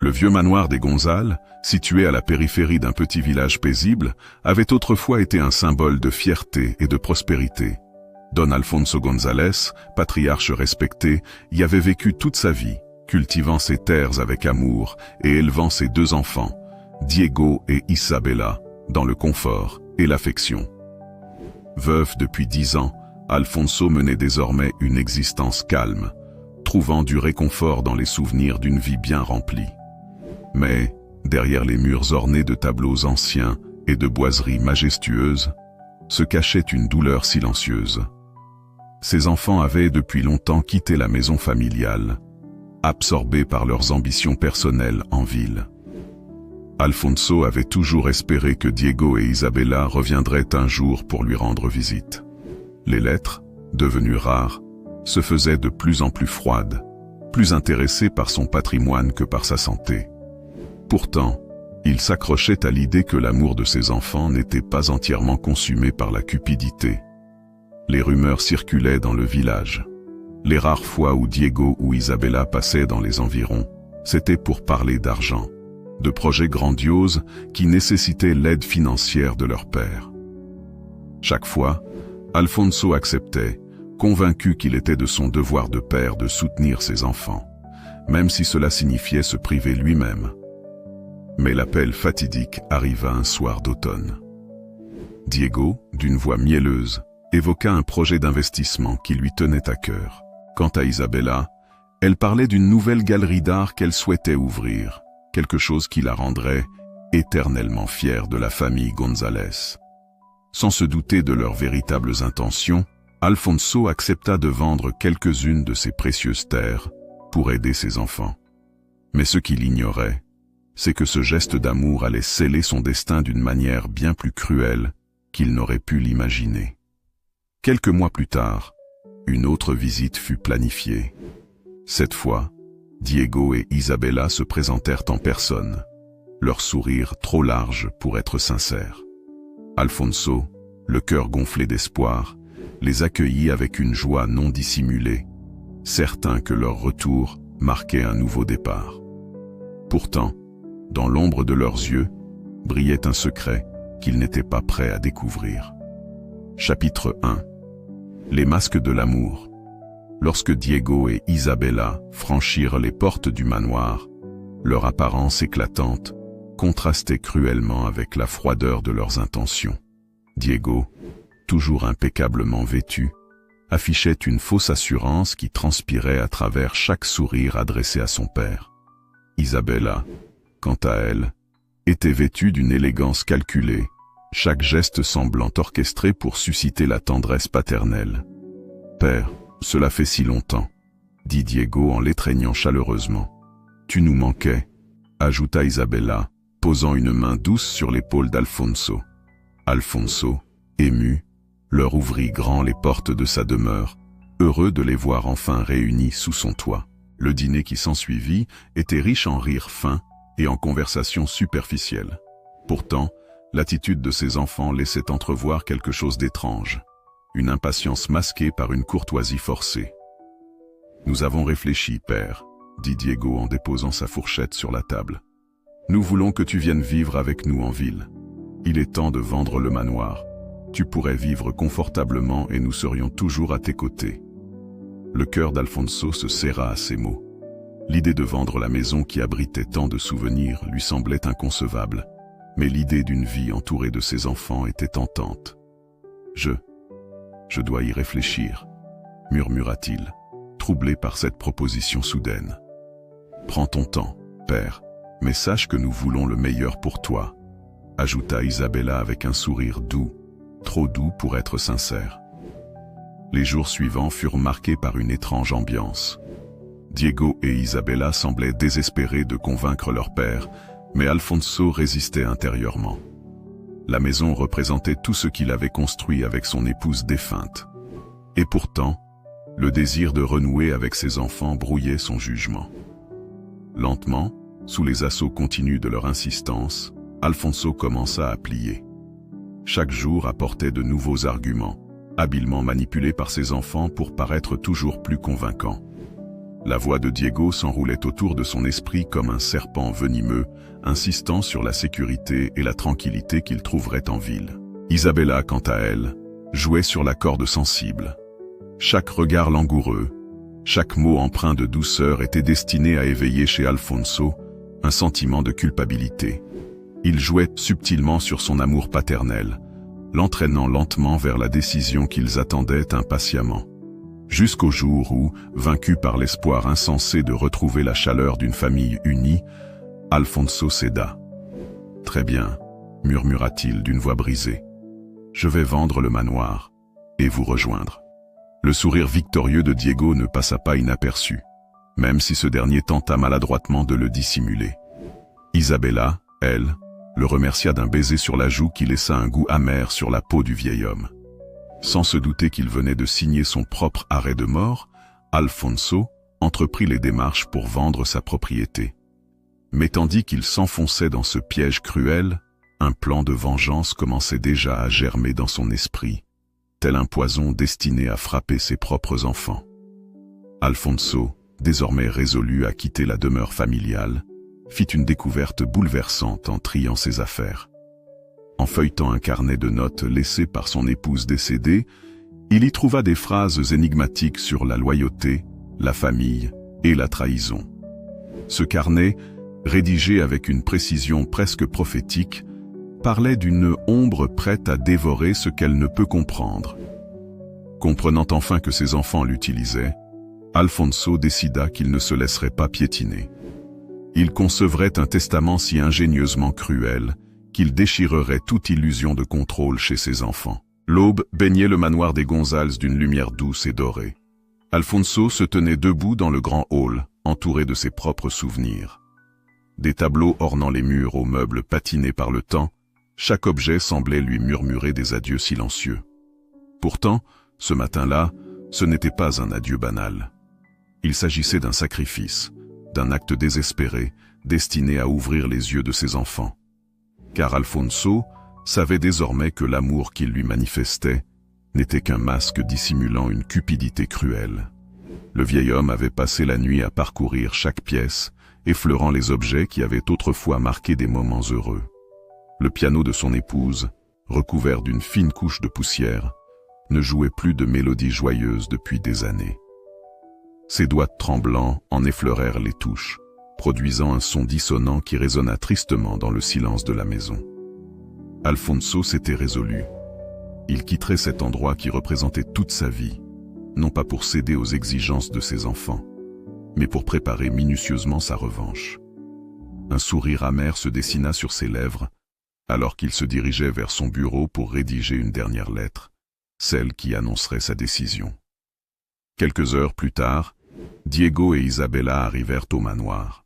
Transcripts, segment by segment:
Le vieux manoir des Gonzales, situé à la périphérie d'un petit village paisible, avait autrefois été un symbole de fierté et de prospérité. Don Alfonso González, patriarche respecté, y avait vécu toute sa vie, cultivant ses terres avec amour et élevant ses deux enfants, Diego et Isabella, dans le confort et l'affection. Veuf depuis 10 ans, Alfonso menait désormais une existence calme, trouvant du réconfort dans les souvenirs d'une vie bien remplie. Mais, derrière les murs ornés de tableaux anciens et de boiseries majestueuses, se cachait une douleur silencieuse. Ses enfants avaient depuis longtemps quitté la maison familiale, absorbés par leurs ambitions personnelles en ville. Alfonso avait toujours espéré que Diego et Isabella reviendraient un jour pour lui rendre visite. Les lettres, devenues rares, se faisaient de plus en plus froides, plus intéressées par son patrimoine que par sa santé. Pourtant, il s'accrochait à l'idée que l'amour de ses enfants n'était pas entièrement consumé par la cupidité. Les rumeurs circulaient dans le village. Les rares fois où Diego ou Isabella passaient dans les environs, c'était pour parler d'argent, de projets grandioses qui nécessitaient l'aide financière de leur père. Chaque fois, Alfonso acceptait, convaincu qu'il était de son devoir de père de soutenir ses enfants, même si cela signifiait se priver lui-même. Mais l'appel fatidique arriva un soir d'automne. Diego, d'une voix mielleuse, évoqua un projet d'investissement qui lui tenait à cœur. Quant à Isabella, elle parlait d'une nouvelle galerie d'art qu'elle souhaitait ouvrir, quelque chose qui la rendrait éternellement fière de la famille González. Sans se douter de leurs véritables intentions, Alfonso accepta de vendre quelques-unes de ses précieuses terres pour aider ses enfants. Mais ce qu'il ignorait, c'est que ce geste d'amour allait sceller son destin d'une manière bien plus cruelle qu'il n'aurait pu l'imaginer. Quelques mois plus tard, une autre visite fut planifiée. Cette fois, Diego et Isabella se présentèrent en personne, leur sourire trop large pour être sincère. Alfonso, le cœur gonflé d'espoir, les accueillit avec une joie non dissimulée, certain que leur retour marquait un nouveau départ. Pourtant, dans l'ombre de leurs yeux, brillait un secret qu'ils n'étaient pas prêts à découvrir. Chapitre 1. Les masques de l'amour. Lorsque Diego et Isabella franchirent les portes du manoir, leur apparence éclatante contrastait cruellement avec la froideur de leurs intentions. Diego, toujours impeccablement vêtu, affichait une fausse assurance qui transpirait à travers chaque sourire adressé à son père. Isabella, quant à elle, était vêtue d'une élégance calculée, chaque geste semblant orchestré pour susciter la tendresse paternelle. « Père, cela fait si longtemps, » dit Diego en l'étreignant chaleureusement. « Tu nous manquais, » ajouta Isabella, posant une main douce sur l'épaule d'Alfonso. Alfonso, ému, leur ouvrit grand les portes de sa demeure, heureux de les voir enfin réunis sous son toit. Le dîner qui s'ensuivit était riche en rires fins et en conversations superficielles. Pourtant, l'attitude de ses enfants laissait entrevoir quelque chose d'étrange, une impatience masquée par une courtoisie forcée. « Nous avons réfléchi, père, » dit Diego en déposant sa fourchette sur la table. « Nous voulons que tu viennes vivre avec nous en ville. Il est temps de vendre le manoir. Tu pourrais vivre confortablement et nous serions toujours à tes côtés. » Le cœur d'Alfonso se serra à ces mots. L'idée de vendre la maison qui abritait tant de souvenirs lui semblait inconcevable, mais l'idée d'une vie entourée de ses enfants était tentante. « Je dois y réfléchir, » murmura-t-il, troublé par cette proposition soudaine. « Prends ton temps, père, mais sache que nous voulons le meilleur pour toi, » ajouta Isabella avec un sourire doux, trop doux pour être sincère. Les jours suivants furent marqués par une étrange ambiance. Diego et Isabella semblaient désespérés de convaincre leur père, mais Alfonso résistait intérieurement. La maison représentait tout ce qu'il avait construit avec son épouse défunte. Et pourtant, le désir de renouer avec ses enfants brouillait son jugement. Lentement, sous les assauts continus de leur insistance, Alfonso commença à plier. Chaque jour apportait de nouveaux arguments, habilement manipulés par ses enfants pour paraître toujours plus convaincants. La voix de Diego s'enroulait autour de son esprit comme un serpent venimeux, insistant sur la sécurité et la tranquillité qu'il trouverait en ville. Isabella, quant à elle, jouait sur la corde sensible. Chaque regard langoureux, chaque mot empreint de douceur était destiné à éveiller chez Alfonso un sentiment de culpabilité. Il jouait subtilement sur son amour paternel, l'entraînant lentement vers la décision qu'ils attendaient impatiemment. Jusqu'au jour où, vaincu par l'espoir insensé de retrouver la chaleur d'une famille unie, Alfonso céda. « Très bien, murmura-t-il d'une voix brisée. Je vais vendre le manoir et vous rejoindre. » Le sourire victorieux de Diego ne passa pas inaperçu, même si ce dernier tenta maladroitement de le dissimuler. Isabella, elle, le remercia d'un baiser sur la joue qui laissa un goût amer sur la peau du vieil homme. Sans se douter qu'il venait de signer son propre arrêt de mort, Alfonso entreprit les démarches pour vendre sa propriété. Mais tandis qu'il s'enfonçait dans ce piège cruel, un plan de vengeance commençait déjà à germer dans son esprit, tel un poison destiné à frapper ses propres enfants. Alfonso, désormais résolu à quitter la demeure familiale, fit une découverte bouleversante en triant ses affaires. En feuilletant un carnet de notes laissé par son épouse décédée, il y trouva des phrases énigmatiques sur la loyauté, la famille et la trahison. Ce carnet, rédigé avec une précision presque prophétique, parlait d'une ombre prête à dévorer ce qu'elle ne peut comprendre. Comprenant enfin que ses enfants l'utilisaient, Alfonso décida qu'il ne se laisserait pas piétiner. Il concevrait un testament si ingénieusement cruel qu'il déchirerait toute illusion de contrôle chez ses enfants. L'aube baignait le manoir des Gonzales d'une lumière douce et dorée. Alfonso se tenait debout dans le grand hall, entouré de ses propres souvenirs. Des tableaux ornant les murs aux meubles patinés par le temps, chaque objet semblait lui murmurer des adieux silencieux. Pourtant, ce matin-là, ce n'était pas un adieu banal. Il s'agissait d'un sacrifice, d'un acte désespéré, destiné à ouvrir les yeux de ses enfants. Car Alfonso savait désormais que l'amour qu'il lui manifestait n'était qu'un masque dissimulant une cupidité cruelle. Le vieil homme avait passé la nuit à parcourir chaque pièce, effleurant les objets qui avaient autrefois marqué des moments heureux. Le piano de son épouse, recouvert d'une fine couche de poussière, ne jouait plus de mélodies joyeuses depuis des années. Ses doigts tremblants en effleurèrent les touches, produisant un son dissonant qui résonna tristement dans le silence de la maison. Alfonso s'était résolu. Il quitterait cet endroit qui représentait toute sa vie, non pas pour céder aux exigences de ses enfants, mais pour préparer minutieusement sa revanche. Un sourire amer se dessina sur ses lèvres, alors qu'il se dirigeait vers son bureau pour rédiger une dernière lettre, celle qui annoncerait sa décision. Quelques heures plus tard, Diego et Isabella arrivèrent au manoir.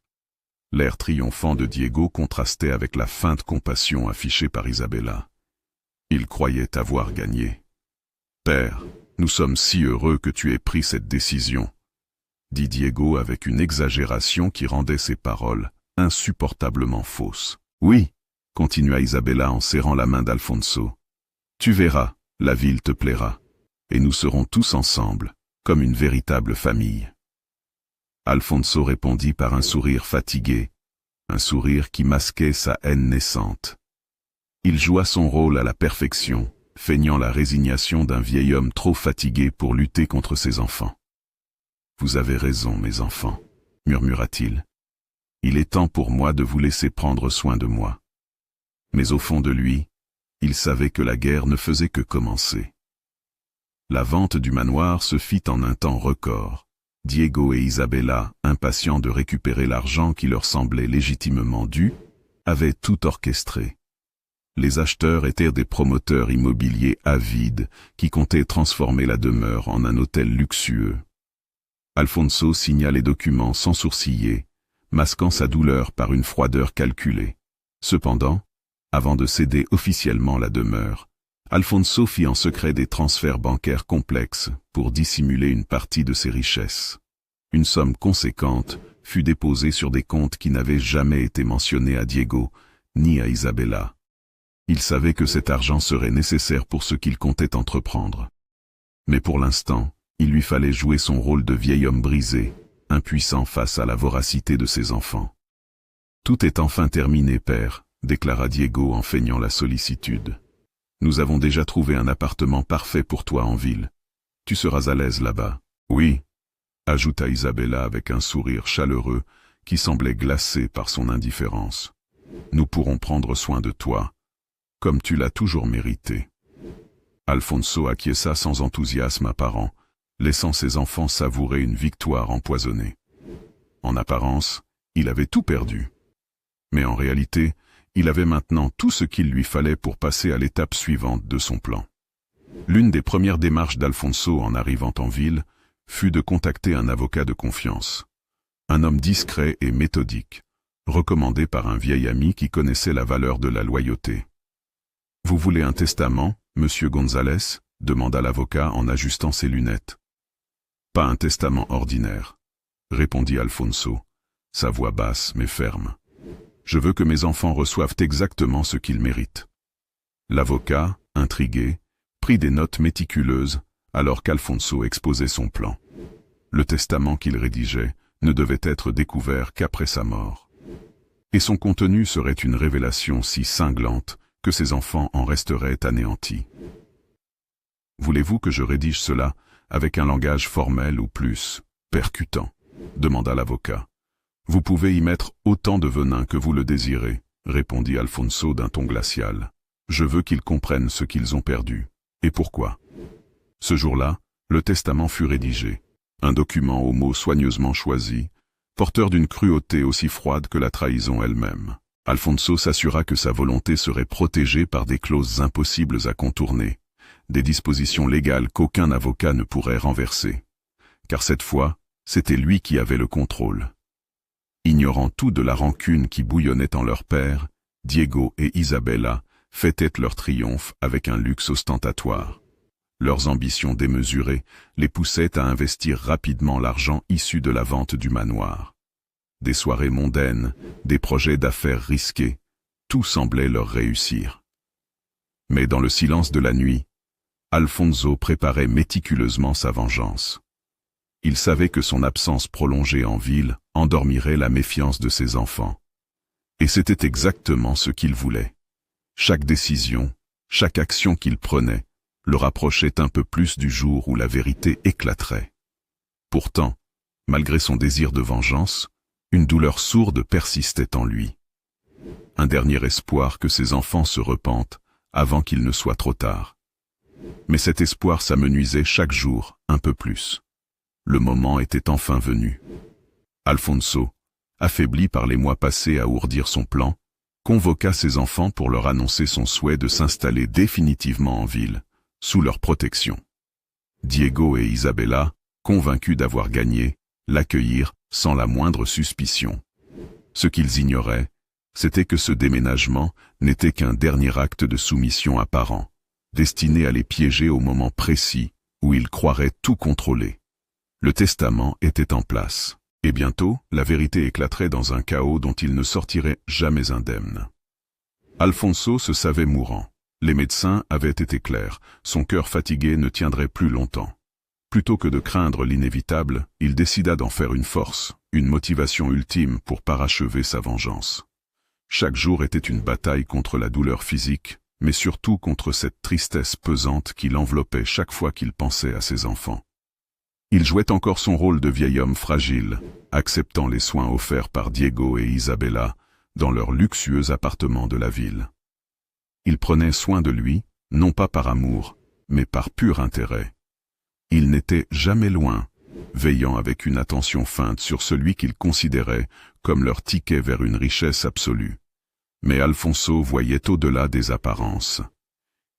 L'air triomphant de Diego contrastait avec la feinte compassion affichée par Isabella. Il croyait avoir gagné. « Père, nous sommes si heureux que tu aies pris cette décision, » dit Diego avec une exagération qui rendait ses paroles insupportablement fausses. « Oui, » continua Isabella en serrant la main d'Alfonso. « Tu verras, la ville te plaira, et nous serons tous ensemble, comme une véritable famille. » Alfonso répondit par un sourire fatigué, un sourire qui masquait sa haine naissante. Il joua son rôle à la perfection, feignant la résignation d'un vieil homme trop fatigué pour lutter contre ses enfants. « Vous avez raison, mes enfants, » murmura-t-il. « Il est temps pour moi de vous laisser prendre soin de moi. » Mais au fond de lui, il savait que la guerre ne faisait que commencer. La vente du manoir se fit en un temps record. Diego et Isabella, impatients de récupérer l'argent qui leur semblait légitimement dû, avaient tout orchestré. Les acheteurs étaient des promoteurs immobiliers avides qui comptaient transformer la demeure en un hôtel luxueux. Alfonso signa les documents sans sourciller, masquant sa douleur par une froideur calculée. Cependant, avant de céder officiellement la demeure, Alfonso fit en secret des transferts bancaires complexes pour dissimuler une partie de ses richesses. Une somme conséquente fut déposée sur des comptes qui n'avaient jamais été mentionnés à Diego, ni à Isabella. Il savait que cet argent serait nécessaire pour ce qu'il comptait entreprendre. Mais pour l'instant, il lui fallait jouer son rôle de vieil homme brisé, impuissant face à la voracité de ses enfants. « Tout est enfin terminé, père, » déclara Diego en feignant la sollicitude. « Nous avons déjà trouvé un appartement parfait pour toi en ville. Tu seras à l'aise là-bas. »« Oui, » ajouta Isabella avec un sourire chaleureux qui semblait glacé par son indifférence. « Nous pourrons prendre soin de toi, comme tu l'as toujours mérité. » Alfonso acquiesça sans enthousiasme apparent, laissant ses enfants savourer une victoire empoisonnée. En apparence, il avait tout perdu. Mais en réalité, il avait maintenant tout ce qu'il lui fallait pour passer à l'étape suivante de son plan. L'une des premières démarches d'Alfonso en arrivant en ville fut de contacter un avocat de confiance. Un homme discret et méthodique, recommandé par un vieil ami qui connaissait la valeur de la loyauté. « Vous voulez un testament, monsieur González ?» demanda l'avocat en ajustant ses lunettes. « Pas un testament ordinaire, » répondit Alfonso, sa voix basse mais ferme. « Je veux que mes enfants reçoivent exactement ce qu'ils méritent. » L'avocat, intrigué, prit des notes méticuleuses alors qu'Alfonso exposait son plan. Le testament qu'il rédigeait ne devait être découvert qu'après sa mort. Et son contenu serait une révélation si cinglante que ses enfants en resteraient anéantis. « Voulez-vous que je rédige cela avec un langage formel ou plus percutant ?» demanda l'avocat. « Vous pouvez y mettre autant de venin que vous le désirez, » répondit Alfonso d'un ton glacial. « Je veux qu'ils comprennent ce qu'ils ont perdu. Et pourquoi ?» Ce jour-là, le testament fut rédigé, un document aux mots soigneusement choisis, porteur d'une cruauté aussi froide que la trahison elle-même. Alfonso s'assura que sa volonté serait protégée par des clauses impossibles à contourner, des dispositions légales qu'aucun avocat ne pourrait renverser. Car cette fois, c'était lui qui avait le contrôle. Ignorant tout de la rancune qui bouillonnait en leur père, Diego et Isabella fêtaient leur triomphe avec un luxe ostentatoire. Leurs ambitions démesurées les poussaient à investir rapidement l'argent issu de la vente du manoir. Des soirées mondaines, des projets d'affaires risqués, tout semblait leur réussir. Mais dans le silence de la nuit, Alfonso préparait méticuleusement sa vengeance. Il savait que son absence prolongée en ville endormirait la méfiance de ses enfants. Et c'était exactement ce qu'il voulait. Chaque décision, chaque action qu'il prenait, le rapprochait un peu plus du jour où la vérité éclaterait. Pourtant, malgré son désir de vengeance, une douleur sourde persistait en lui. Un dernier espoir que ses enfants se repentent avant qu'il ne soit trop tard. Mais cet espoir s'amenuisait chaque jour un peu plus. Le moment était enfin venu. Alfonso, affaibli par les mois passés à ourdir son plan, convoqua ses enfants pour leur annoncer son souhait de s'installer définitivement en ville, sous leur protection. Diego et Isabella, convaincus d'avoir gagné, l'accueillirent sans la moindre suspicion. Ce qu'ils ignoraient, c'était que ce déménagement n'était qu'un dernier acte de soumission apparent, destiné à les piéger au moment précis où ils croiraient tout contrôler. Le testament était en place, et bientôt la vérité éclaterait dans un chaos dont ils ne sortiraient jamais indemnes. Alfonso se savait mourant. Les médecins avaient été clairs, son cœur fatigué ne tiendrait plus longtemps. Plutôt que de craindre l'inévitable, il décida d'en faire une force, une motivation ultime pour parachever sa vengeance. Chaque jour était une bataille contre la douleur physique, mais surtout contre cette tristesse pesante qui l'enveloppait chaque fois qu'il pensait à ses enfants. Il jouait encore son rôle de vieil homme fragile, acceptant les soins offerts par Diego et Isabella dans leur luxueux appartement de la ville. Il prenait soin de lui, non pas par amour, mais par pur intérêt. Il n'était jamais loin, veillant avec une attention feinte sur celui qu'il considérait comme leur ticket vers une richesse absolue. Mais Alfonso voyait au-delà des apparences.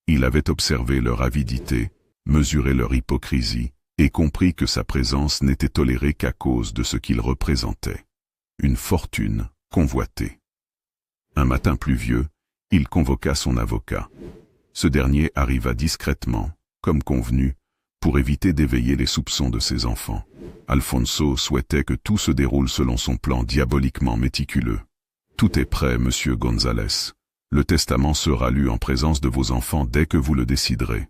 Il avait observé leur avidité, mesuré leur hypocrisie, et compris que sa présence n'était tolérée qu'à cause de ce qu'il représentait. Une fortune convoitée. Un matin pluvieux, il convoqua son avocat. Ce dernier arriva discrètement, comme convenu, pour éviter d'éveiller les soupçons de ses enfants. Alfonso souhaitait que tout se déroule selon son plan diaboliquement méticuleux. « Tout est prêt, monsieur González. Le testament sera lu en présence de vos enfants dès que vous le déciderez. »«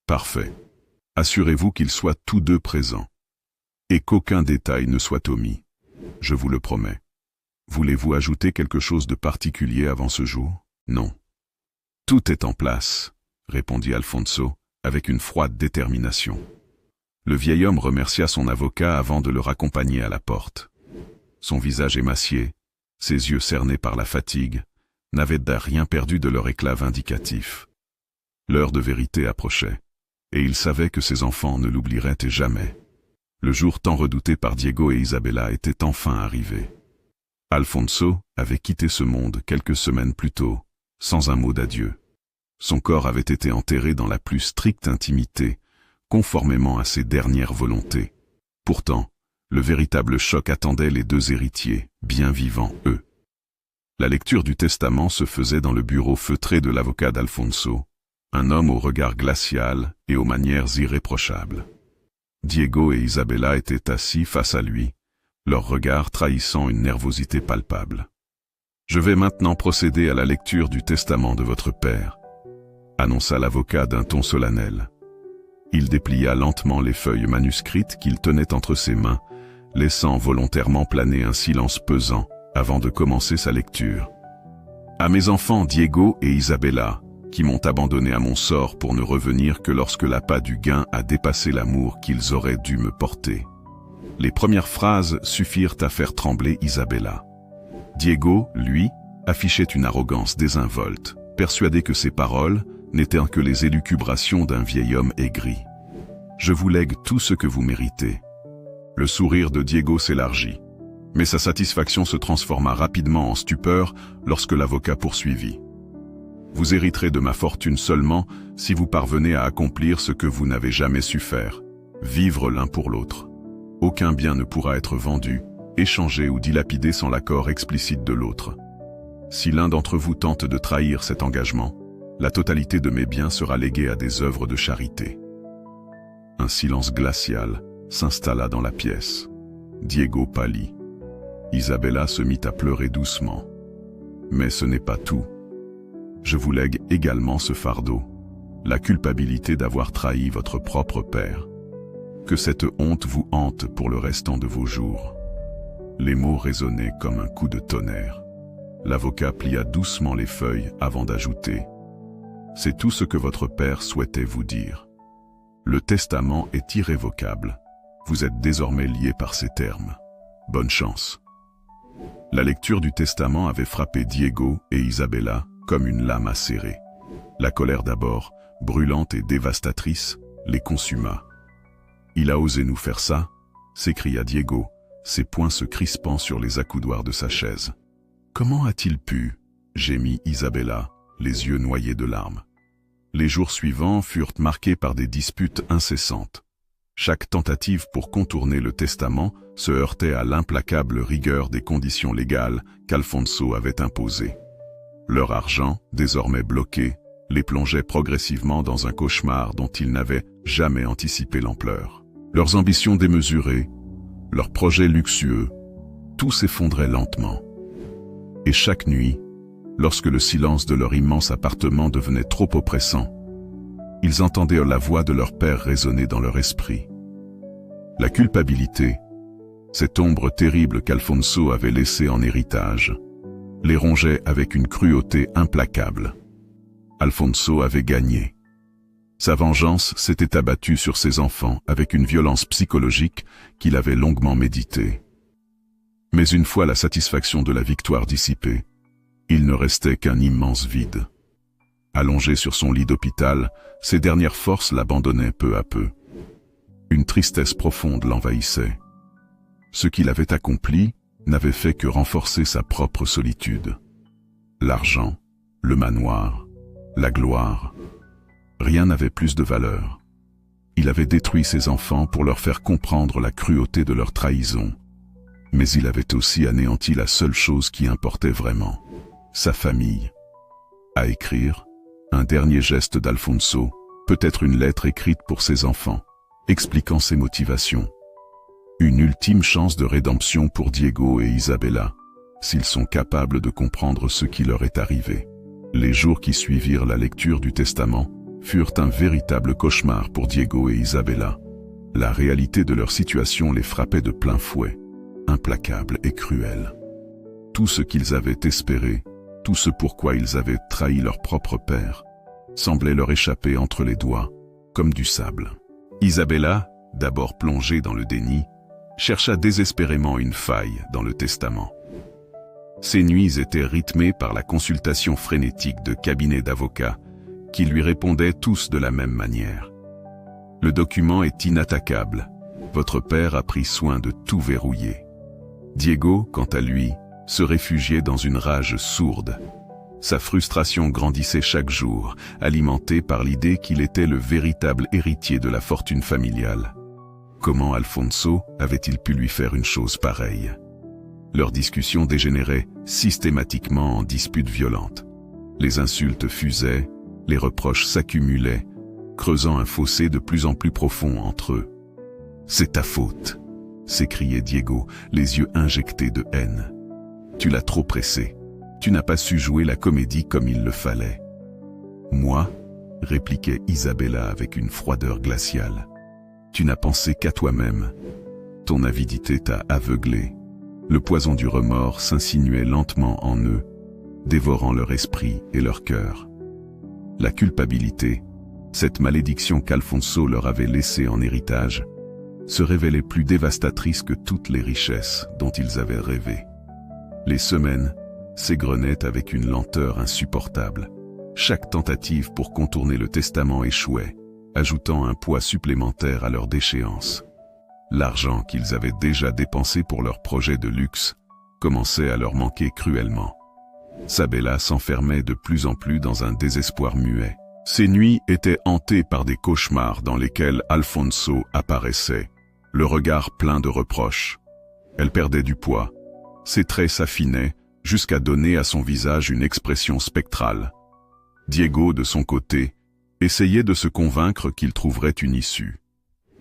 Parfait. Assurez-vous qu'ils soient tous deux présents. » et qu'aucun détail ne soit omis. Je vous le promets. Voulez-vous ajouter quelque chose de particulier avant ce jour? Non. Tout est en place, répondit Alfonso, avec une froide détermination. Le vieil homme remercia son avocat avant de le raccompagner à la porte. Son visage émacié, ses yeux cernés par la fatigue, n'avaient rien perdu de leur éclat vindicatif. L'heure de vérité approchait, et il savait que ses enfants ne l'oublieraient jamais. Le jour tant redouté par Diego et Isabella était enfin arrivé. Alfonso avait quitté ce monde quelques semaines plus tôt, sans un mot d'adieu. Son corps avait été enterré dans la plus stricte intimité, conformément à ses dernières volontés. Pourtant, le véritable choc attendait les deux héritiers, bien vivants eux. La lecture du testament se faisait dans le bureau feutré de l'avocat d'Alfonso, un homme au regard glacial et aux manières irréprochables. Diego et Isabella étaient assis face à lui, leurs regards trahissant une nervosité palpable. « Je vais maintenant procéder à la lecture du testament de votre père », annonça l'avocat d'un ton solennel. Il déplia lentement les feuilles manuscrites qu'il tenait entre ses mains, laissant volontairement planer un silence pesant avant de commencer sa lecture. « À mes enfants Diego et Isabella, qui m'ont abandonné à mon sort pour ne revenir que lorsque l'appât du gain a dépassé l'amour qu'ils auraient dû me porter. » Les premières phrases suffirent à faire trembler Isabella. Diego, lui, affichait une arrogance désinvolte, persuadé que ses paroles n'étaient que les élucubrations d'un vieil homme aigri. « Je vous lègue tout ce que vous méritez. » Le sourire de Diego s'élargit, mais sa satisfaction se transforma rapidement en stupeur lorsque l'avocat poursuivit. « Vous hériterez de ma fortune seulement si vous parvenez à accomplir ce que vous n'avez jamais su faire, vivre l'un pour l'autre. Aucun bien ne pourra être vendu, échangé ou dilapidé sans l'accord explicite de l'autre. Si l'un d'entre vous tente de trahir cet engagement, la totalité de mes biens sera léguée à des œuvres de charité. » Un silence glacial s'installa dans la pièce. Diego pâlit. Isabella se mit à pleurer doucement. « Mais ce n'est pas tout. Je vous lègue également ce fardeau, la culpabilité d'avoir trahi votre propre père. Que cette honte vous hante pour le restant de vos jours. » Les mots résonnaient comme un coup de tonnerre. L'avocat plia doucement les feuilles avant d'ajouter « C'est tout ce que votre père souhaitait vous dire. Le testament est irrévocable. Vous êtes désormais liés par ces termes. Bonne chance. » La lecture du testament avait frappé Diego et Isabella comme une lame acérée. La colère d'abord, brûlante et dévastatrice, les consuma. « Il a osé nous faire ça ?» s'écria Diego, ses poings se crispant sur les accoudoirs de sa chaise. « Comment a-t-il pu ?» gémit Isabella, les yeux noyés de larmes. Les jours suivants furent marqués par des disputes incessantes. Chaque tentative pour contourner le testament se heurtait à l'implacable rigueur des conditions légales qu'Alfonso avait imposées. Leur argent, désormais bloqué, les plongeait progressivement dans un cauchemar dont ils n'avaient jamais anticipé l'ampleur. Leurs ambitions démesurées, leurs projets luxueux, tout s'effondrait lentement. Et chaque nuit, lorsque le silence de leur immense appartement devenait trop oppressant, ils entendaient la voix de leur père résonner dans leur esprit. La culpabilité, cette ombre terrible qu'Alfonso avait laissée en héritage, les rongeait avec une cruauté implacable. Alfonso avait gagné. Sa vengeance s'était abattue sur ses enfants avec une violence psychologique qu'il avait longuement méditée. Mais une fois la satisfaction de la victoire dissipée, il ne restait qu'un immense vide. Allongé sur son lit d'hôpital, ses dernières forces l'abandonnaient peu à peu. Une tristesse profonde l'envahissait. Ce qu'il avait accompli n'avait fait que renforcer sa propre solitude. L'argent, le manoir, la gloire, rien n'avait plus de valeur. Il avait détruit ses enfants pour leur faire comprendre la cruauté de leur trahison, mais il avait aussi anéanti la seule chose qui importait vraiment, sa famille. À écrire, un dernier geste d'Alfonso, peut-être une lettre écrite pour ses enfants, expliquant ses motivations. Une ultime chance de rédemption pour Diego et Isabella, s'ils sont capables de comprendre ce qui leur est arrivé. Les jours qui suivirent la lecture du testament furent un véritable cauchemar pour Diego et Isabella. La réalité de leur situation les frappait de plein fouet, implacable et cruelle. Tout ce qu'ils avaient espéré, tout ce pourquoi ils avaient trahi leur propre père, semblait leur échapper entre les doigts, comme du sable. Isabella, d'abord plongée dans le déni, chercha désespérément une faille dans le testament. Ses nuits étaient rythmées par la consultation frénétique de cabinets d'avocats qui lui répondaient tous de la même manière. Le document est inattaquable. Votre père a pris soin de tout verrouiller. Diego, quant à lui, se réfugiait dans une rage sourde. Sa frustration grandissait chaque jour, alimentée par l'idée qu'il était le véritable héritier de la fortune familiale. Comment Alfonso avait-il pu lui faire une chose pareille? Leurs discussions dégénéraient systématiquement en disputes violentes. Les insultes fusaient, les reproches s'accumulaient, creusant un fossé de plus en plus profond entre eux. « C'est ta faute !» s'écriait Diego, les yeux injectés de haine. « Tu l'as trop pressé. Tu n'as pas su jouer la comédie comme il le fallait. »« Moi ?» répliquait Isabella avec une froideur glaciale. « Tu n'as pensé qu'à toi-même. Ton avidité t'a aveuglé. » Le poison du remords s'insinuait lentement en eux, dévorant leur esprit et leur cœur. La culpabilité, cette malédiction qu'Alfonso leur avait laissée en héritage, se révélait plus dévastatrice que toutes les richesses dont ils avaient rêvé. Les semaines s'égrenaient avec une lenteur insupportable. Chaque tentative pour contourner le testament échouait, ajoutant un poids supplémentaire à leur déchéance. L'argent qu'ils avaient déjà dépensé pour leur projet de luxe commençait à leur manquer cruellement. Sabella s'enfermait de plus en plus dans un désespoir muet. Ses nuits étaient hantées par des cauchemars dans lesquels Alfonso apparaissait, le regard plein de reproches. Elle perdait du poids. Ses traits s'affinaient jusqu'à donner à son visage une expression spectrale. Diego, de son côté, essayait de se convaincre qu'il trouverait une issue.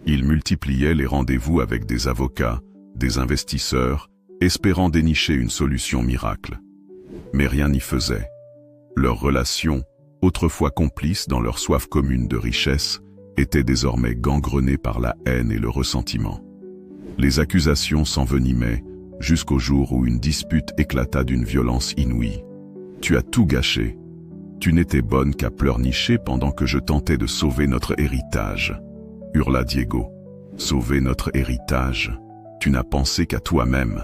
Il multipliait les rendez-vous avec des avocats, des investisseurs, espérant dénicher une solution miracle. Mais rien n'y faisait. Leur relation, autrefois complice dans leur soif commune de richesse, était désormais gangrenée par la haine et le ressentiment. Les accusations s'envenimaient, jusqu'au jour où une dispute éclata d'une violence inouïe. « Tu as tout gâché. Tu n'étais bonne qu'à pleurnicher pendant que je tentais de sauver notre héritage. » hurla Diego. « Sauver notre héritage? Tu n'as pensé qu'à toi-même.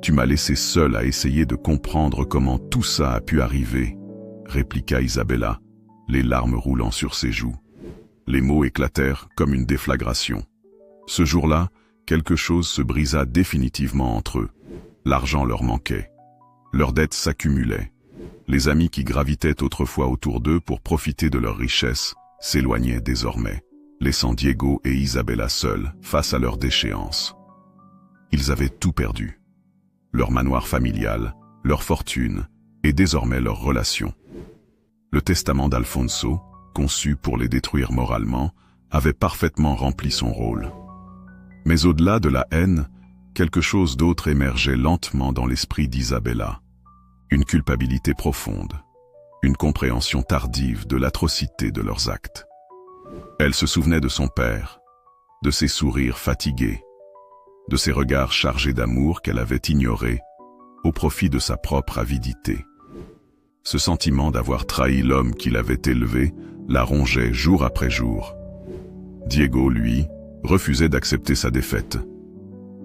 Tu m'as laissé seul à essayer de comprendre comment tout ça a pu arriver. » répliqua Isabella, les larmes roulant sur ses joues. Les mots éclatèrent comme une déflagration. Ce jour-là, quelque chose se brisa définitivement entre eux. L'argent leur manquait. Leurs dettes s'accumulaient. Les amis qui gravitaient autrefois autour d'eux pour profiter de leur richesse s'éloignaient désormais, laissant Diego et Isabella seuls face à leur déchéance. Ils avaient tout perdu. Leur manoir familial, leur fortune et désormais leurs relations. Le testament d'Alfonso, conçu pour les détruire moralement, avait parfaitement rempli son rôle. Mais au-delà de la haine, quelque chose d'autre émergeait lentement dans l'esprit d'Isabella. Une culpabilité profonde, une compréhension tardive de l'atrocité de leurs actes. Elle se souvenait de son père, de ses sourires fatigués, de ses regards chargés d'amour qu'elle avait ignorés, au profit de sa propre avidité. Ce sentiment d'avoir trahi l'homme qui l'avait élevé la rongeait jour après jour. Diego, lui, refusait d'accepter sa défaite.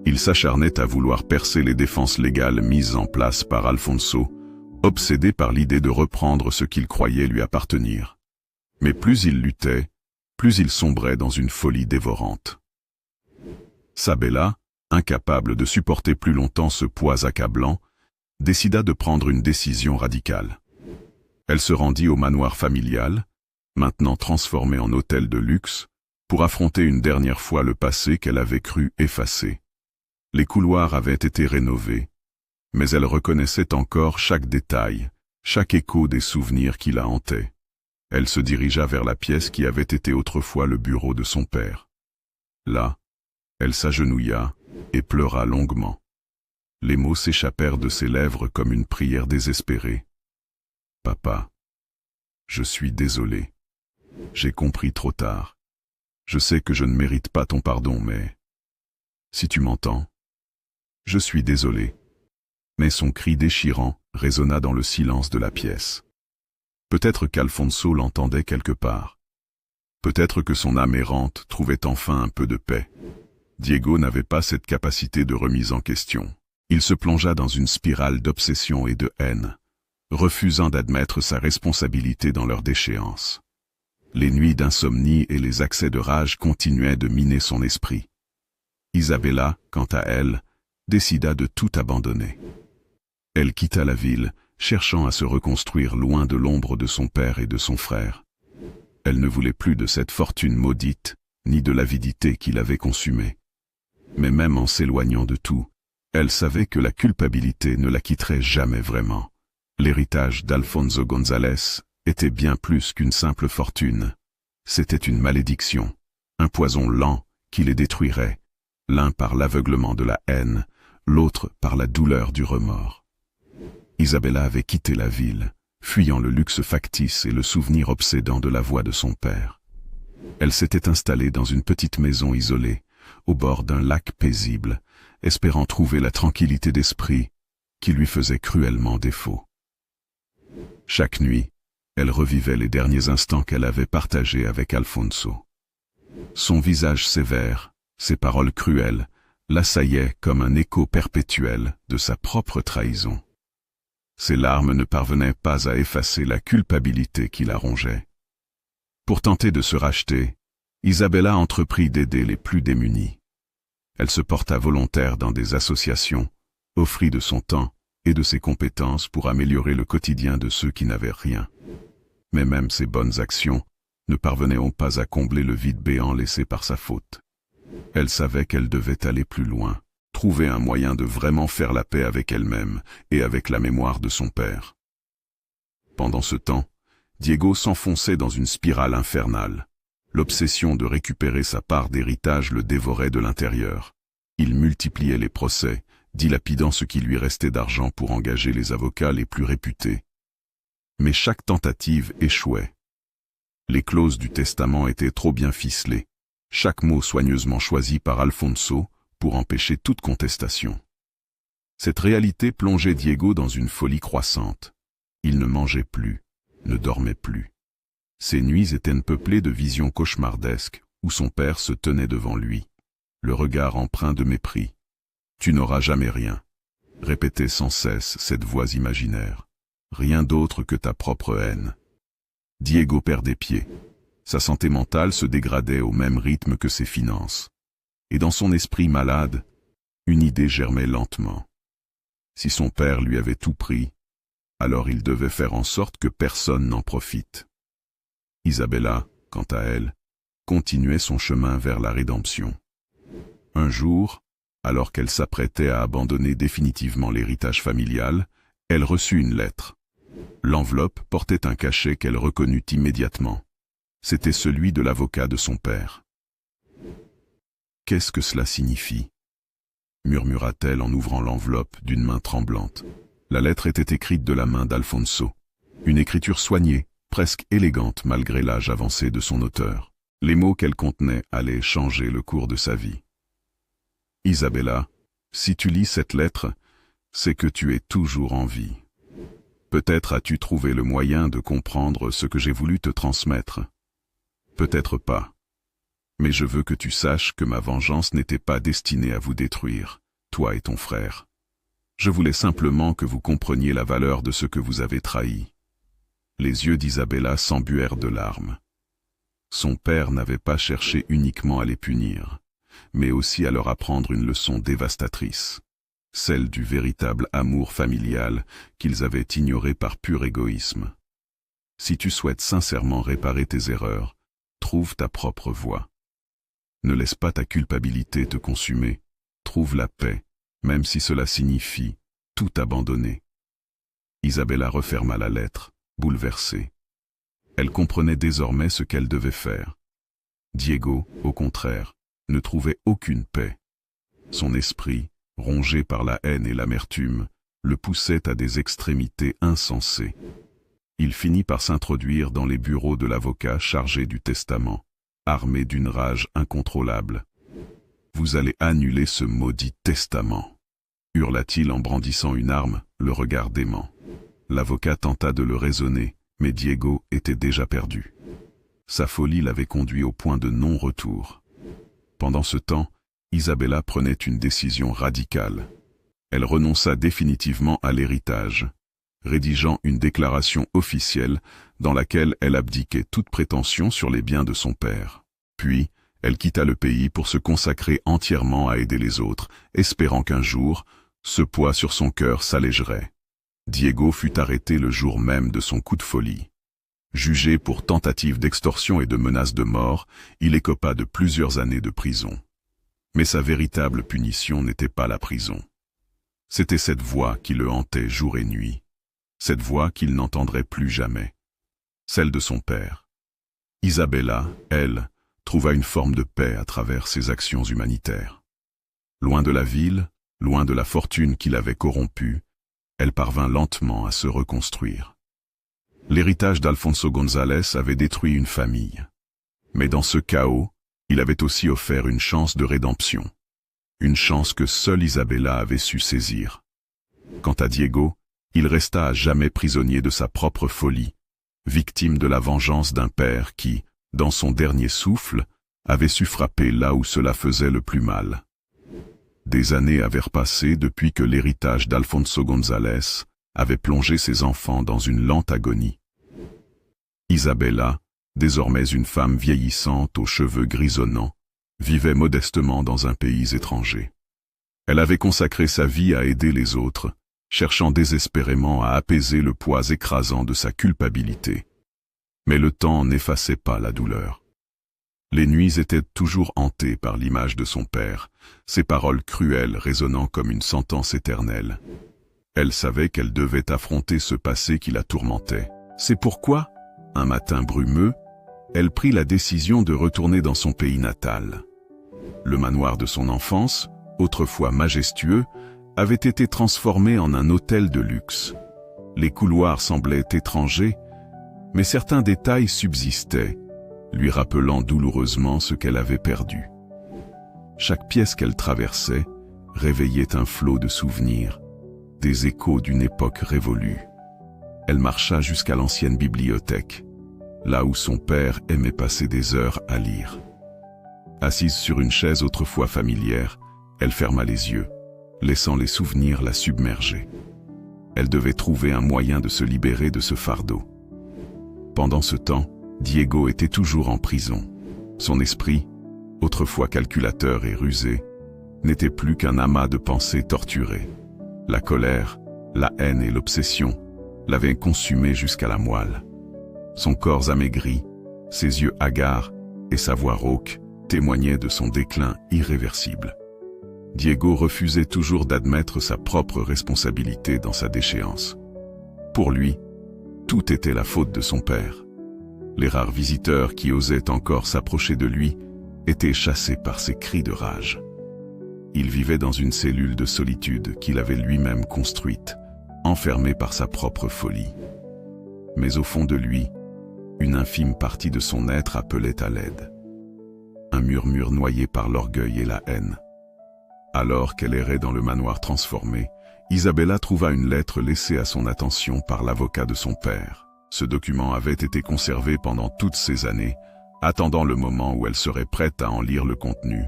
Il s'acharnait à vouloir percer les défenses légales mises en place par Alfonso, obsédé par l'idée de reprendre ce qu'il croyait lui appartenir. Mais plus il luttait, plus il sombrait dans une folie dévorante. Sabella, incapable de supporter plus longtemps ce poids accablant, décida de prendre une décision radicale. Elle se rendit au manoir familial, maintenant transformé en hôtel de luxe, pour affronter une dernière fois le passé qu'elle avait cru effacé. Les couloirs avaient été rénovés, mais elle reconnaissait encore chaque détail, chaque écho des souvenirs qui la hantaient. Elle se dirigea vers la pièce qui avait été autrefois le bureau de son père. Là, elle s'agenouilla et pleura longuement. Les mots s'échappèrent de ses lèvres comme une prière désespérée. « Papa, je suis désolé. J'ai compris trop tard. Je sais que je ne mérite pas ton pardon, mais... Si tu m'entends, je suis désolé. Mais son cri déchirant résonna dans le silence de la pièce. Peut-être qu'Alfonso l'entendait quelque part. Peut-être que son âme errante trouvait enfin un peu de paix. Diego n'avait pas cette capacité de remise en question. Il se plongea dans une spirale d'obsession et de haine, refusant d'admettre sa responsabilité dans leur déchéance. Les nuits d'insomnie et les accès de rage continuaient de miner son esprit. Isabella, quant à elle, décida de tout abandonner. Elle quitta la ville, cherchant à se reconstruire loin de l'ombre de son père et de son frère. Elle ne voulait plus de cette fortune maudite, ni de l'avidité qui l'avait consumée. Mais même en s'éloignant de tout, elle savait que la culpabilité ne la quitterait jamais vraiment. L'héritage d'Alfonso González était bien plus qu'une simple fortune. C'était une malédiction, un poison lent qui les détruirait, l'un par l'aveuglement de la haine, l'autre par la douleur du remords. Isabella avait quitté la ville, fuyant le luxe factice et le souvenir obsédant de la voix de son père. Elle s'était installée dans une petite maison isolée, au bord d'un lac paisible, espérant trouver la tranquillité d'esprit qui lui faisait cruellement défaut. Chaque nuit, elle revivait les derniers instants qu'elle avait partagés avec Alfonso. Son visage sévère, ses paroles cruelles, l'assaillaient comme un écho perpétuel de sa propre trahison. Ses larmes ne parvenaient pas à effacer la culpabilité qui la rongeait. Pour tenter de se racheter, Isabella entreprit d'aider les plus démunis. Elle se porta volontaire dans des associations, offrit de son temps et de ses compétences pour améliorer le quotidien de ceux qui n'avaient rien. Mais même ces bonnes actions ne parvenaient pas à combler le vide béant laissé par sa faute. Elle savait qu'elle devait aller plus loin, trouver un moyen de vraiment faire la paix avec elle-même et avec la mémoire de son père. Pendant ce temps, Diego s'enfonçait dans une spirale infernale. L'obsession de récupérer sa part d'héritage le dévorait de l'intérieur. Il multipliait les procès, dilapidant ce qui lui restait d'argent pour engager les avocats les plus réputés. Mais chaque tentative échouait. Les clauses du testament étaient trop bien ficelées, chaque mot soigneusement choisi par Alfonso pour empêcher toute contestation. Cette réalité plongeait Diego dans une folie croissante. Il ne mangeait plus, ne dormait plus. Ses nuits étaient peuplées de visions cauchemardesques où son père se tenait devant lui, le regard empreint de mépris. « Tu n'auras jamais rien », répétait sans cesse cette voix imaginaire. Rien d'autre que ta propre haine. Diego perdait pied. Sa santé mentale se dégradait au même rythme que ses finances. Et dans son esprit malade, une idée germait lentement. Si son père lui avait tout pris, alors il devait faire en sorte que personne n'en profite. Isabella, quant à elle, continuait son chemin vers la rédemption. Un jour, alors qu'elle s'apprêtait à abandonner définitivement l'héritage familial, elle reçut une lettre. L'enveloppe portait un cachet qu'elle reconnut immédiatement. C'était celui de l'avocat de son père. « Qu'est-ce que cela signifie » murmura-t-elle en ouvrant l'enveloppe d'une main tremblante. La lettre était écrite de la main d'Alfonso. Une écriture soignée, presque élégante malgré l'âge avancé de son auteur. Les mots qu'elle contenait allaient changer le cours de sa vie. « Isabella, si tu lis cette lettre, c'est que tu es toujours en vie. Peut-être as-tu trouvé le moyen de comprendre ce que j'ai voulu te transmettre. Peut-être pas. Mais je veux que tu saches que ma vengeance n'était pas destinée à vous détruire, toi et ton frère. Je voulais simplement que vous compreniez la valeur de ce que vous avez trahi. » Les yeux d'Isabella s'embuèrent de larmes. Son père n'avait pas cherché uniquement à les punir, mais aussi à leur apprendre une leçon dévastatrice, celle du véritable amour familial qu'ils avaient ignoré par pur égoïsme. Si tu souhaites sincèrement réparer tes erreurs, trouve ta propre voie. Ne laisse pas ta culpabilité te consumer, trouve la paix, même si cela signifie tout abandonner. Isabella referma la lettre, bouleversée. Elle comprenait désormais ce qu'elle devait faire. Diego, au contraire, ne trouvait aucune paix. Son esprit, rongé par la haine et l'amertume, le poussait à des extrémités insensées. Il finit par s'introduire dans les bureaux de l'avocat chargé du testament, armé d'une rage incontrôlable. « Vous allez annuler ce maudit testament !» hurla-t-il en brandissant une arme, le regard dément. L'avocat tenta de le raisonner, mais Diego était déjà perdu. Sa folie l'avait conduit au point de non-retour. Pendant ce temps, Isabella prenait une décision radicale. Elle renonça définitivement à l'héritage, rédigeant une déclaration officielle dans laquelle elle abdiquait toute prétention sur les biens de son père. Puis, elle quitta le pays pour se consacrer entièrement à aider les autres, espérant qu'un jour, ce poids sur son cœur s'allégerait. Diego fut arrêté le jour même de son coup de folie. Jugé pour tentative d'extorsion et de menace de mort, il écopa de plusieurs années de prison. Mais sa véritable punition n'était pas la prison. C'était cette voix qui le hantait jour et nuit. Cette voix qu'il n'entendrait plus jamais. Celle de son père. Isabella, elle, trouva une forme de paix à travers ses actions humanitaires. Loin de la ville, loin de la fortune qui l'avait corrompue, elle parvint lentement à se reconstruire. L'héritage d'Alfonso González avait détruit une famille. Mais dans ce chaos, il avait aussi offert une chance de rédemption. Une chance que seule Isabella avait su saisir. Quant à Diego, il resta à jamais prisonnier de sa propre folie, victime de la vengeance d'un père qui, dans son dernier souffle, avait su frapper là où cela faisait le plus mal. Des années avaient repassé depuis que l'héritage d'Alfonso González avait plongé ses enfants dans une lente agonie. Isabella, désormais une femme vieillissante aux cheveux grisonnants, vivait modestement dans un pays étranger. Elle avait consacré sa vie à aider les autres, cherchant désespérément à apaiser le poids écrasant de sa culpabilité. Mais le temps n'effaçait pas la douleur. Les nuits étaient toujours hantées par l'image de son père, ses paroles cruelles résonnant comme une sentence éternelle. Elle savait qu'elle devait affronter ce passé qui la tourmentait. C'est pourquoi, un matin brumeux, elle prit la décision de retourner dans son pays natal. Le manoir de son enfance, autrefois majestueux, avait été transformé en un hôtel de luxe. Les couloirs semblaient étrangers, mais certains détails subsistaient, lui rappelant douloureusement ce qu'elle avait perdu. Chaque pièce qu'elle traversait réveillait un flot de souvenirs, des échos d'une époque révolue. Elle marcha jusqu'à l'ancienne bibliothèque, là où son père aimait passer des heures à lire. Assise sur une chaise autrefois familière, elle ferma les yeux, laissant les souvenirs la submerger. Elle devait trouver un moyen de se libérer de ce fardeau. Pendant ce temps, Diego était toujours en prison. Son esprit, autrefois calculateur et rusé, n'était plus qu'un amas de pensées torturées. La colère, la haine et l'obsession l'avaient consumé jusqu'à la moelle. Son corps amaigri, ses yeux hagards et sa voix rauque témoignaient de son déclin irréversible. Diego refusait toujours d'admettre sa propre responsabilité dans sa déchéance. Pour lui, tout était la faute de son père. Les rares visiteurs qui osaient encore s'approcher de lui étaient chassés par ses cris de rage. Il vivait dans une cellule de solitude qu'il avait lui-même construite, enfermé par sa propre folie. Mais au fond de lui, une infime partie de son être appelait à l'aide. Un murmure noyé par l'orgueil et la haine. Alors qu'elle errait dans le manoir transformé, Isabella trouva une lettre laissée à son attention par l'avocat de son père. Ce document avait été conservé pendant toutes ces années, attendant le moment où elle serait prête à en lire le contenu.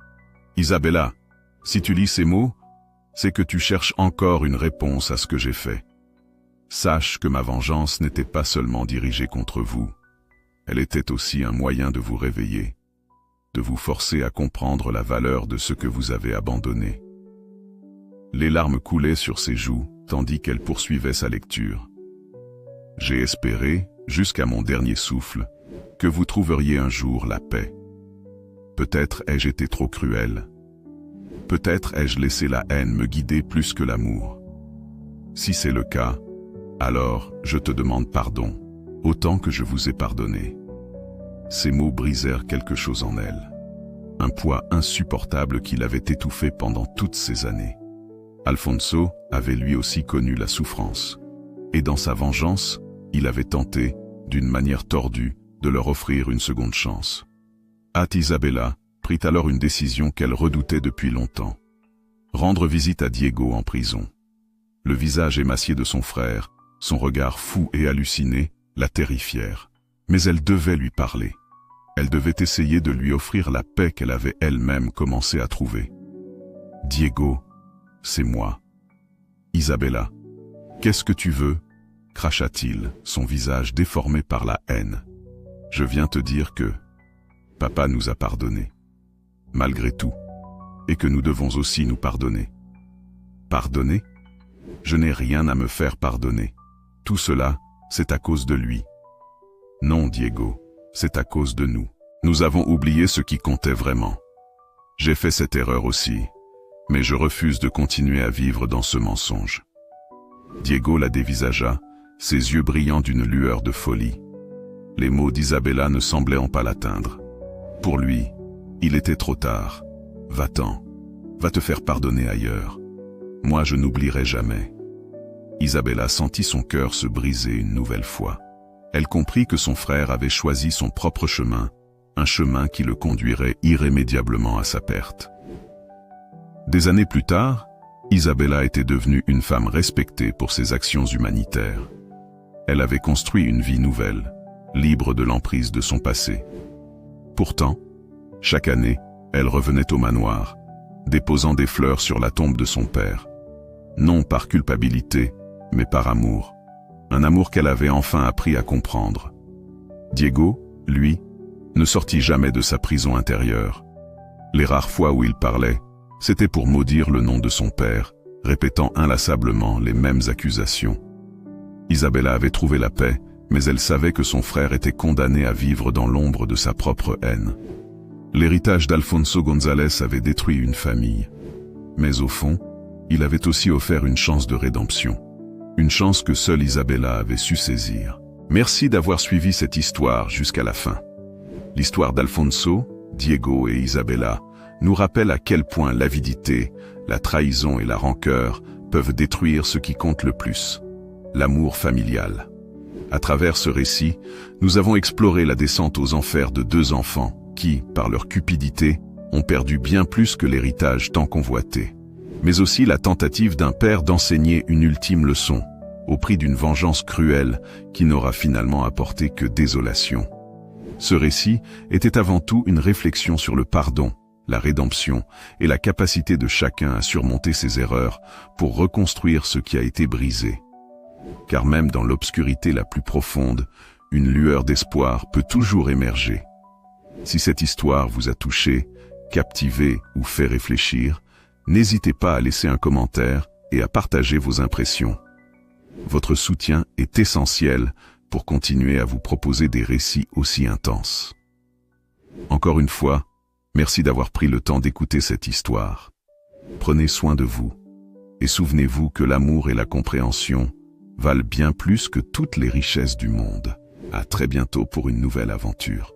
« Isabella, si tu lis ces mots, c'est que tu cherches encore une réponse à ce que j'ai fait. Sache que ma vengeance n'était pas seulement dirigée contre vous, elle était aussi un moyen de vous réveiller, de vous forcer à comprendre la valeur de ce que vous avez abandonné. » Les larmes coulaient sur ses joues, tandis qu'elle poursuivait sa lecture. « J'ai espéré, jusqu'à mon dernier souffle, que vous trouveriez un jour la paix. Peut-être ai-je été trop cruel. Peut-être ai-je laissé la haine me guider plus que l'amour. Si c'est le cas, alors je te demande pardon, autant que je vous ai pardonné. » Ces mots brisèrent quelque chose en elle. Un poids insupportable qui l'avait étouffé pendant toutes ces années. Alfonso avait lui aussi connu la souffrance. Et dans sa vengeance, il avait tenté, d'une manière tordue, de leur offrir une seconde chance. Isabella prit alors une décision qu'elle redoutait depuis longtemps. Rendre visite à Diego en prison. Le visage émacié de son frère, son regard fou et halluciné, la terrifièrent. Mais elle devait lui parler. Elle devait essayer de lui offrir la paix qu'elle avait elle-même commencé à trouver. « Diego, c'est moi. »« Isabella, qu'est-ce que tu veux ?» cracha-t-il, son visage déformé par la haine. « Je viens te dire que papa nous a pardonné, malgré tout, et que nous devons aussi nous pardonner. » Pardonner ? Je n'ai rien à me faire pardonner. Tout cela, c'est à cause de lui. Non, Diego, c'est à cause de nous. Nous avons oublié ce qui comptait vraiment. J'ai fait cette erreur aussi, mais je refuse de continuer à vivre dans ce mensonge. Diego la dévisagea, ses yeux brillant d'une lueur de folie. Les mots d'Isabella ne semblaient pas l'atteindre. Pour lui, il était trop tard. Va-t'en, va te faire pardonner ailleurs. Moi, je n'oublierai jamais. Isabella sentit son cœur se briser une nouvelle fois. Elle comprit que son frère avait choisi son propre chemin, un chemin qui le conduirait irrémédiablement à sa perte. Des années plus tard, Isabella était devenue une femme respectée pour ses actions humanitaires. Elle avait construit une vie nouvelle, libre de l'emprise de son passé. Pourtant, chaque année, elle revenait au manoir, déposant des fleurs sur la tombe de son père. Non par culpabilité, mais par amour. Un amour qu'elle avait enfin appris à comprendre. Diego, lui, ne sortit jamais de sa prison intérieure. Les rares fois où il parlait, c'était pour maudire le nom de son père, répétant inlassablement les mêmes accusations. Isabella avait trouvé la paix, mais elle savait que son frère était condamné à vivre dans l'ombre de sa propre haine. L'héritage d'Alfonso González avait détruit une famille. Mais au fond, il avait aussi offert une chance de rédemption. Une chance que seule Isabella avait su saisir. Merci d'avoir suivi cette histoire jusqu'à la fin. L'histoire d'Alfonso, Diego et Isabella nous rappelle à quel point l'avidité, la trahison et la rancœur peuvent détruire ce qui compte le plus, l'amour familial. À travers ce récit, nous avons exploré la descente aux enfers de deux enfants qui, par leur cupidité, ont perdu bien plus que l'héritage tant convoité, mais aussi la tentative d'un père d'enseigner une ultime leçon, au prix d'une vengeance cruelle qui n'aura finalement apporté que désolation. Ce récit était avant tout une réflexion sur le pardon, la rédemption et la capacité de chacun à surmonter ses erreurs pour reconstruire ce qui a été brisé. Car même dans l'obscurité la plus profonde, une lueur d'espoir peut toujours émerger. Si cette histoire vous a touché, captivé ou fait réfléchir, n'hésitez pas à laisser un commentaire et à partager vos impressions. Votre soutien est essentiel pour continuer à vous proposer des récits aussi intenses. Encore une fois, merci d'avoir pris le temps d'écouter cette histoire. Prenez soin de vous et souvenez-vous que l'amour et la compréhension valent bien plus que toutes les richesses du monde. À très bientôt pour une nouvelle aventure.